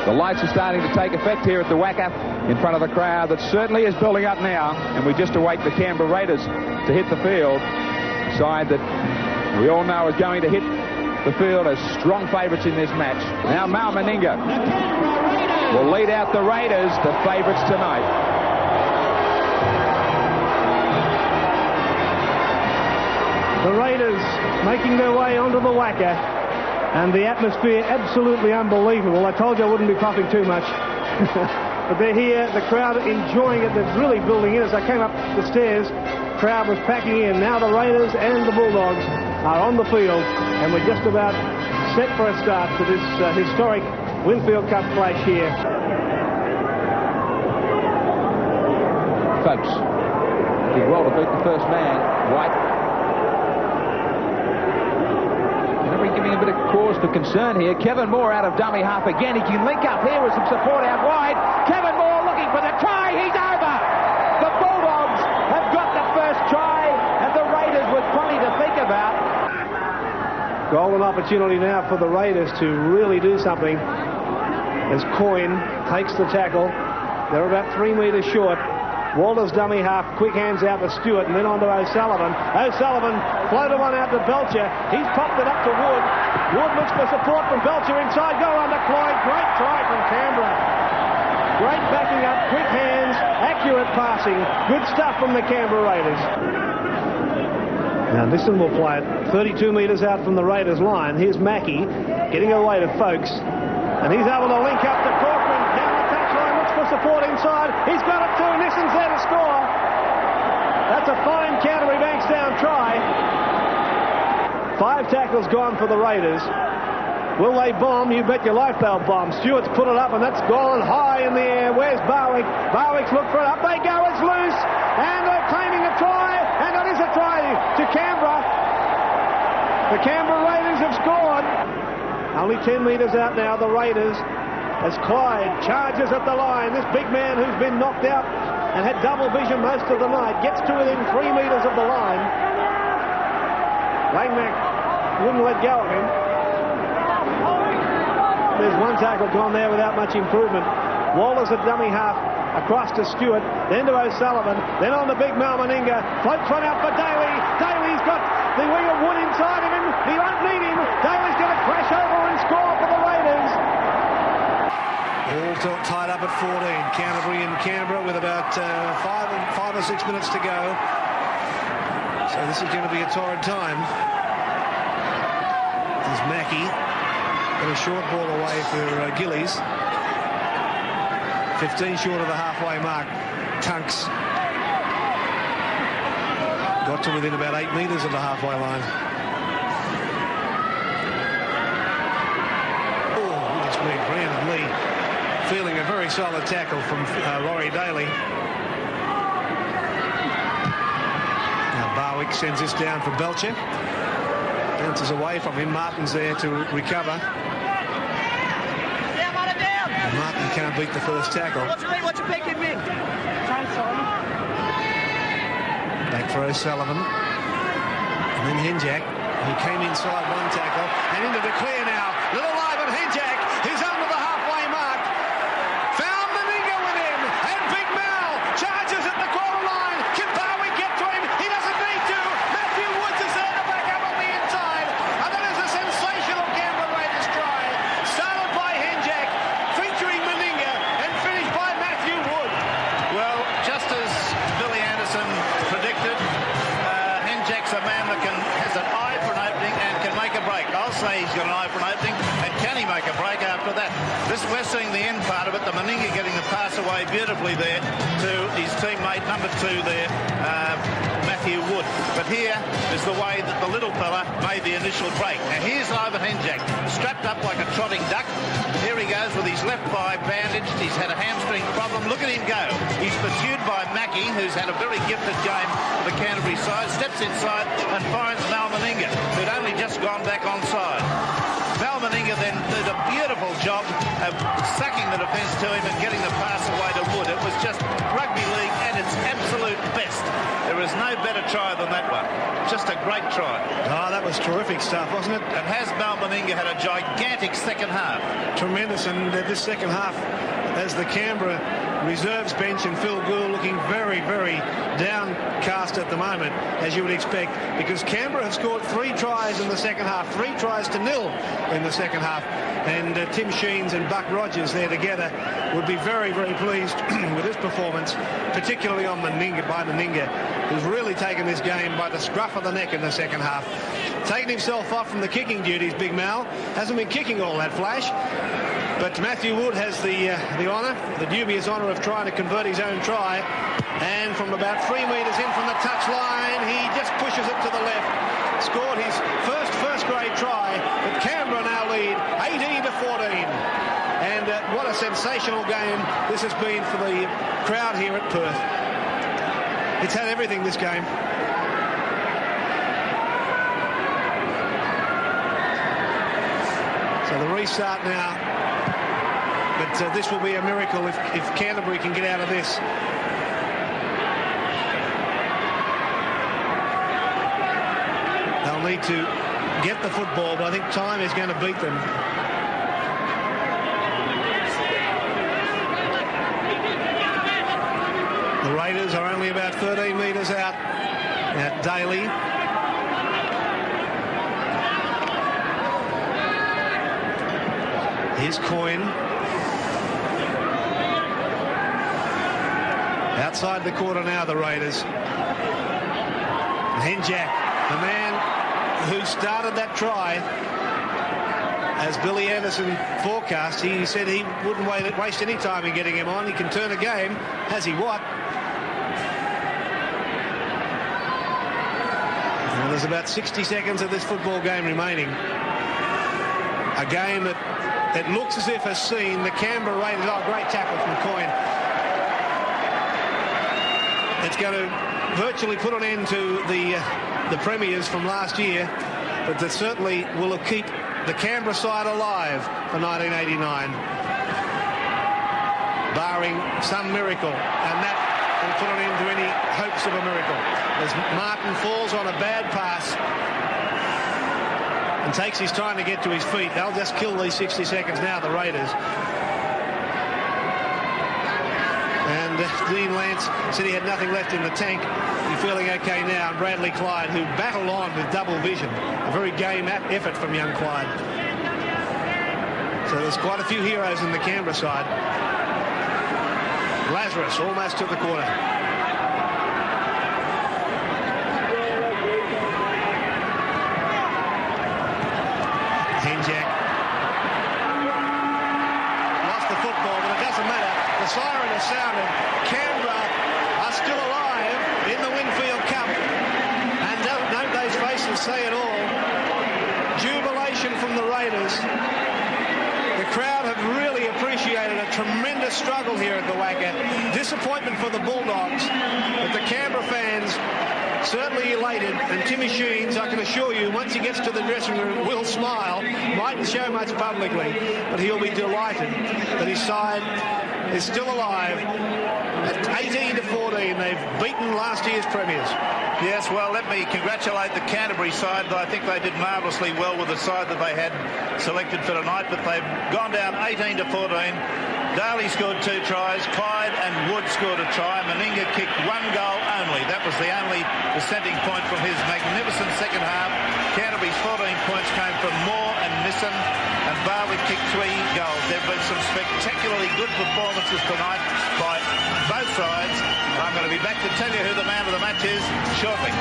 The lights are starting to take effect here at the Wacker in front of the crowd that certainly is building up now, and we just await the Canberra Raiders to hit the field. Side that we all know is going to hit the field as strong favourites in this match. Now Mal Meninga will lead out the Raiders, the favourites tonight. The Raiders making their way onto the Wacker, and the atmosphere absolutely unbelievable. I told you I wouldn't be puffing too much. But they're here, the crowd enjoying it. They're really building in. As I came up the stairs, the crowd was packing in. Now the Raiders and the Bulldogs are on the field, and we're just about set for a start to this historic Winfield Cup clash here. Folks, did well to beat the first man, White. Giving a bit of cause for concern here. Kevin Moore out of dummy half again. He can link up here with some support out wide. Kevin Moore looking for the try. He's over. The Bulldogs have got the first try, and the Raiders with plenty to think about. Golden opportunity now for the Raiders to really do something as Coyne takes the tackle. They're about 3 metres short. Walter's dummy half, quick hands out to Stewart and then on to O'Sullivan. O'Sullivan floated one out to Belcher. He's popped it up to Wood. Wood looks for support from Belcher inside. Goal under Clyde. Great try from Canberra. Great backing up, quick hands, accurate passing. Good stuff from the Canberra Raiders. Now Nissan will play it 32 metres out from the Raiders line. Here's Mackie getting away to Folks. And he's able to link up to Corcoran. Down the touchline, looks for support inside. He's got it too. Nissan's there to score. That's a fine Canterbury Bankstown try. 5 tackles gone for the Raiders. Will they bomb? You bet your life they'll bomb. Stewart's put it up and that's gone high in the air. Where's Barwick? Barwick's looked for it. Up they go. It's loose. And they're claiming a try. And it is a try to Canberra. The Canberra Raiders have scored. Only 10 metres out now, the Raiders, as Clyde charges at the line. This big man who's been knocked out and had double vision most of the night gets to within 3 metres of the line. Langmack wouldn't let go of him. There's one tackle gone there without much improvement. Waller's a dummy half across to Stewart, then to O'Sullivan, then on the big Mal Meninga. Floats one out for Daly. Daly's got the wing of Wood inside of him. He won't need him. Daly's going to crash over and score for the Raiders. All tied up at 14. Canterbury in Canberra with about 5 or 6 minutes to go. So this is going to be a torrid time. This is Mackie. Got a short ball away for Gillies. 15 short of the halfway mark. Tunks got to within about 8 metres of the halfway line. Oh, it's been Brandon Lee feeling a very solid tackle from Laurie Daly. Now Barwick sends this down for Belcher. Bounces away from him. Martin's there to recover. Martin can't beat the first tackle. What's your pick in mid? Back for O'Sullivan. And then Henjak. He came inside one tackle and into the clear now. Little Ivan Henjak, who's under the halfway mark. Found Meninga with him. And Big Mal charges at the quarter line. Can Barwick get to him? He doesn't need to. Matthew Woods is there to back up on the inside. And that is a sensational Canberra Raiders try. Started by Henjak, featuring Meninga, and finished by Matthew Wood. Well, just as Billy Anderson predicted, Henjak's a man that has an eye for an opening and can make a break. I'll say he's got an eye for an opening, and can he make a break after that? We're seeing the end part of it. The Meninga getting the pass away beautifully there to his teammate number 2 there, Matthew Wood. But here is the way that the little fella made the initial break. Now here's Ivan Henjak, strapped up like a trotting duck. Here he goes with his left thigh bandaged. He's had a hamstring problem. Look at him go. He's pursued by Mackie, who's had a very gifted game for the Canterbury side. Steps inside and finds Mal Meninga, who'd only just gone back onside. Mal Meninga then did a beautiful job job of sucking the defence to him and getting the pass away to Wood. It was just rugby league at its absolute best. There is no better try than that one. Just a great try. Oh, that was terrific stuff, wasn't it? And has Meninga had a gigantic second half? Tremendous, and this second half, as the Canberra reserves bench and Phil Gould looking very, very downcast at the moment, as you would expect, because Canberra have scored 3 tries in the second half, 3 tries to 0 in the second half, and Tim Sheens and Buck Rogers there together would be very, very pleased with this performance, particularly on Meninga, who's really taken this game by the scruff of the neck in the second half. Taking himself off from the kicking duties, Big Mal. Hasn't been kicking all that flash. But Matthew Wood has the honour, the dubious honour of trying to convert his own try. And from about 3 metres in from the touch line, he just pushes it to the left. Scored his first grade try, but Canberra now lead 18-14. And what a sensational game this has been for the crowd here at Perth. It's had everything, this game. So the restart now. But this will be a miracle if Canterbury can get out of this. They'll need to get the football, but I think time is going to beat them. The Raiders are only about 13 metres out at Daly. Here's Coyne. Outside the quarter now, the Raiders. Henjak, the man who started that try, as Billy Anderson forecast, he said he wouldn't waste any time in getting him on. He can turn a game. Has he what? Well, there's about 60 seconds of this football game remaining. A game that it looks as if has seen the Canberra Raiders. Oh, great tackle from Coyne. It's going to virtually put an end to the premiers from last year, but that certainly will keep the Canberra side alive for 1989, barring some miracle, and that will put an end to any hopes of a miracle. As Martin falls on a bad pass and takes his time to get to his feet, they'll just kill these 60 seconds now, the Raiders. And Dean Lance said he had nothing left in the tank. He's feeling okay now. And Bradley Clyde, who battled on with double vision. A very game effort from young Clyde. So there's quite a few heroes in the Canberra side. Lazarus almost to the corner. Henjak. Lost the football, but it doesn't matter. The siren has sounded. Canberra are still alive in the Winfield Cup. And don't those faces say it all? Jubilation from the Raiders. The crowd have really appreciated a tremendous struggle here at the WACA. Disappointment for the Bulldogs, but the Canberra fans certainly elated, and Timmy Sheens, I can assure you, once he gets to the dressing room, will smile. Mightn't show much publicly, but he'll be delighted that his side is still alive. At 18-14, they've beaten last year's premiers. Yes, well, let me congratulate the Canterbury side. I think they did marvellously well with the side that they had selected for tonight, but they've gone down 18-14. Daly scored 2 tries. Clyde and Wood scored a try. Meninga kicked 1 goal only. That was the only dissenting point from his magnificent second half. Canterbury's 14 points came from Moore and Nissan, and Barley kicked 3 goals. There have been some spectacularly good performances tonight by both sides. I'm going to be back to tell you who the man of the match is shortly.